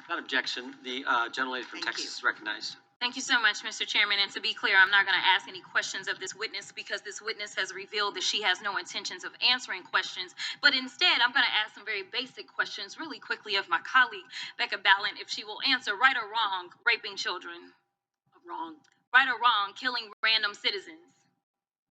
Without objection, the gentlelady from Texas is recognized. Thank you so much, Mr. Chairman. And to be clear, I'm not going to ask any questions of this witness because this witness has revealed that she has no intentions of answering questions. But instead, I'm going to ask some very basic questions really quickly of my colleague, Becca Ballant, if she will answer right or wrong, raping children. Wrong. Right or wrong, killing random citizens.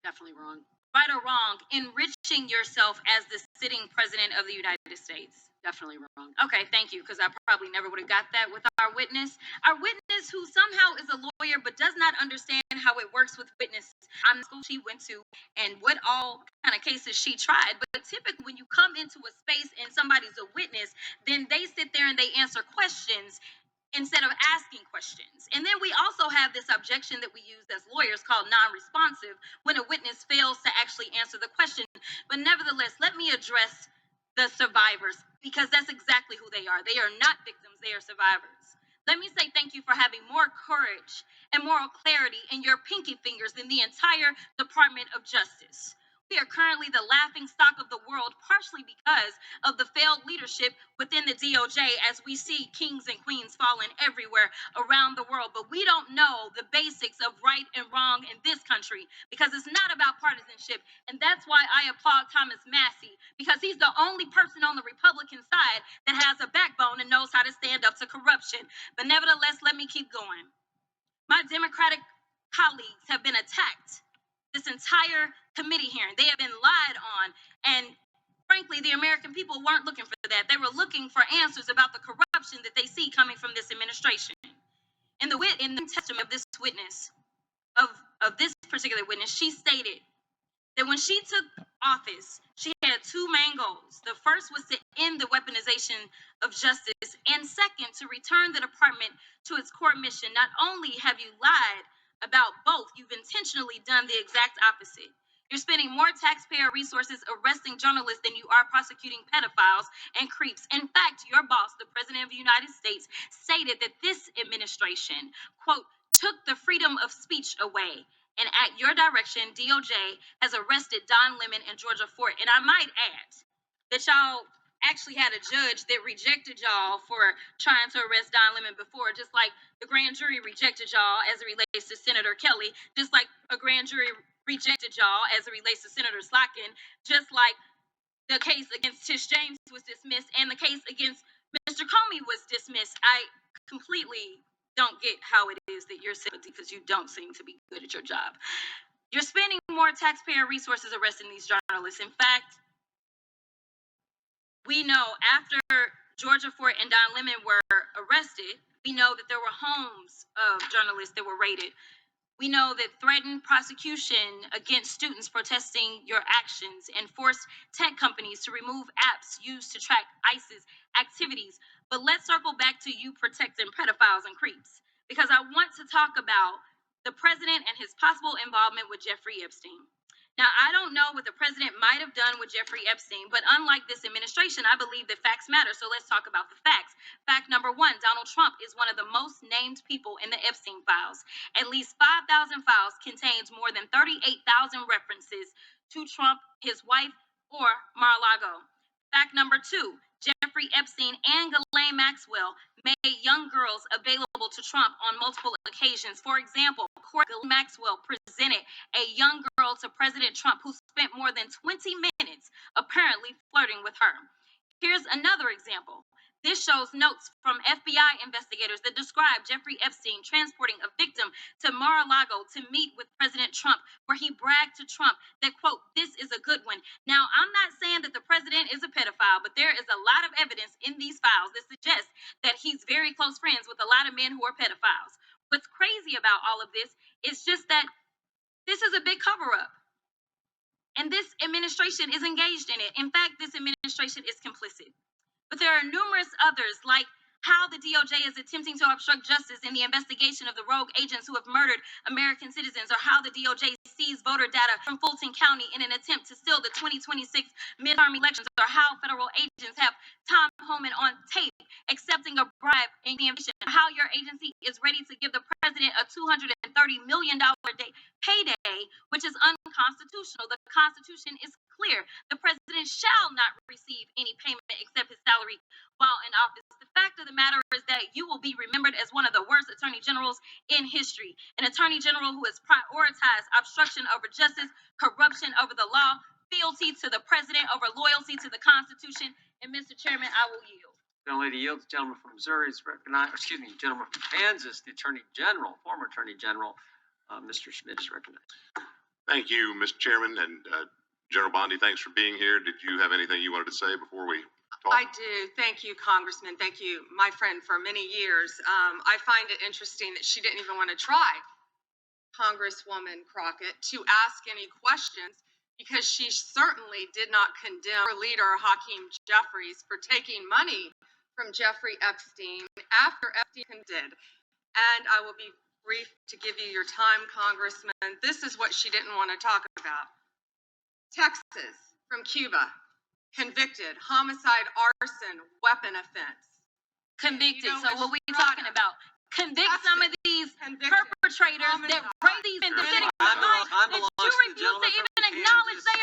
Definitely wrong. Right or wrong, enriching yourself as the sitting president of the United States. Definitely wrong. Okay, thank you, because I probably never would have got that with our witness. Our witness who somehow is a lawyer but does not understand how it works with witnesses. I'm the school she went to and what all kind of cases she tried. But typically when you come into a space and somebody's a witness, then they sit there and they answer questions instead of asking questions. And then we also have this objection that we use as lawyers called non-responsive when a witness fails to actually answer the question. But nevertheless, let me address the survivors, because that's exactly who they are. They are not victims, they are survivors. Let me say thank you for having more courage and moral clarity in your pinky fingers than the entire Department of Justice. We are currently the laughing stock of the world, partially because of the failed leadership within the DOJ, as we see kings and queens falling everywhere around the world. But we don't know the basics of right and wrong in this country because it's not about partisanship. And that's why I applaud Thomas Massey, because he's the only person on the Republican side that has a backbone and knows how to stand up to corruption. But nevertheless, let me keep going. My Democratic colleagues have been attacked this entire committee hearing. They have been lied on, and frankly, the American people weren't looking for that. They were looking for answers about the corruption that they see coming from this administration. In the testimony of this witness, of this particular witness, she stated that when she took office, she had two main goals. The first was to end the weaponization of justice, and second, to return the department to its core mission. Not only have you lied about both, you've intentionally done the exact opposite. You're spending more taxpayer resources arresting journalists than you are prosecuting pedophiles and creeps. In fact, your boss, the President of the United States, stated that this administration, quote, took the freedom of speech away. And at your direction, DOJ has arrested Don Lemon and Georgia Fort. And I might add that y'all actually had a judge that rejected y'all for trying to arrest Don Lemon before, just like the grand jury rejected y'all as it relates to Senator Kelly, just like a grand jury rejected y'all as it relates to Senator Slotkin, just like the case against Tish James was dismissed and the case against Mr. Comey was dismissed. I completely don't get how it is that you're sympathy because you don't seem to be good at your job. You're spending more taxpayer resources arresting these journalists. In fact, we know after Georgia Fort and Don Lemon were arrested, we know that there were homes of journalists that were raided. We know that threatened prosecution against students protesting your actions and forced tech companies to remove apps used to track ISIS activities. But let's circle back to you protecting pedophiles and creeps, because I want to talk about the president and his possible involvement with Jeffrey Epstein. Now, I don't know what the president might have done with Jeffrey Epstein, but unlike this administration, I believe that facts matter. So let's talk about the facts. Fact number one, Donald Trump is one of the most named people in the Epstein files. At least 5,000 files contains more than 38,000 references to Trump, his wife, or Mar-a-Lago. Fact number two, Jeffrey Epstein and Ghislaine Maxwell made young girls available to Trump on multiple occasions. For example, Ghislaine Maxwell presented a young girl to President Trump who spent more than 20 minutes apparently flirting with her. Here's another example. This shows notes from FBI investigators that describe Jeffrey Epstein transporting a victim to Mar-a-Lago to meet with President Trump, where he bragged to Trump that, quote, this is a good one. Now, I'm not saying that the president is a pedophile, but there is a lot of evidence in these files that suggests that he's very close friends with a lot of men who are pedophiles. What's crazy about all of this is just that this is a big cover-up. And this administration is engaged in it. In fact, this administration is complicit. But there are numerous others, like how the DOJ is attempting to obstruct justice in the investigation of the rogue agents who have murdered American citizens, or how the DOJ seized voter data from Fulton County in an attempt to steal the 2026 midterm elections, or how federal agents have Tom Homan on tape accepting a bribe in the investigation, how your agency is ready to give the president a $230 million payday, which is unconstitutional. The Constitution is clear. The president shall not receive any payment except his salary while in office. The fact of the matter is that you will be remembered as one of the worst attorney generals in history. An attorney general who has prioritized obstruction over justice, corruption over the law, fealty to the president over loyalty to the Constitution. And Mr. Chairman, I will yield. Gentlelady yields. The gentleman from Missouri is recognized. Excuse me, gentleman from Kansas, the Attorney General, former Attorney General, Mr. Schmidt is recognized. Thank you, Mr. Chairman, and General Bondi, thanks for being here. Did you have anything you wanted to say before we talk? I do. Thank you, Congressman. Thank you, my friend, for many years. I find it interesting that she didn't even want to try, Congresswoman Crockett, to ask any questions, because she certainly did not condemn her leader, Hakeem Jeffries, for taking money from Jeffrey Epstein after Epstein did. And I will be brief to give you your time, Congressman. This is what she didn't want to talk about. Texas, from Cuba, convicted, homicide, arson, weapon offense. Convicted. You know, So what we Estrada. talking about? Convict That's some it. of these Convicted. perpetrators that Homicide. rape these and Time that belongs to the you gentleman refuse from to even Kansas. acknowledge they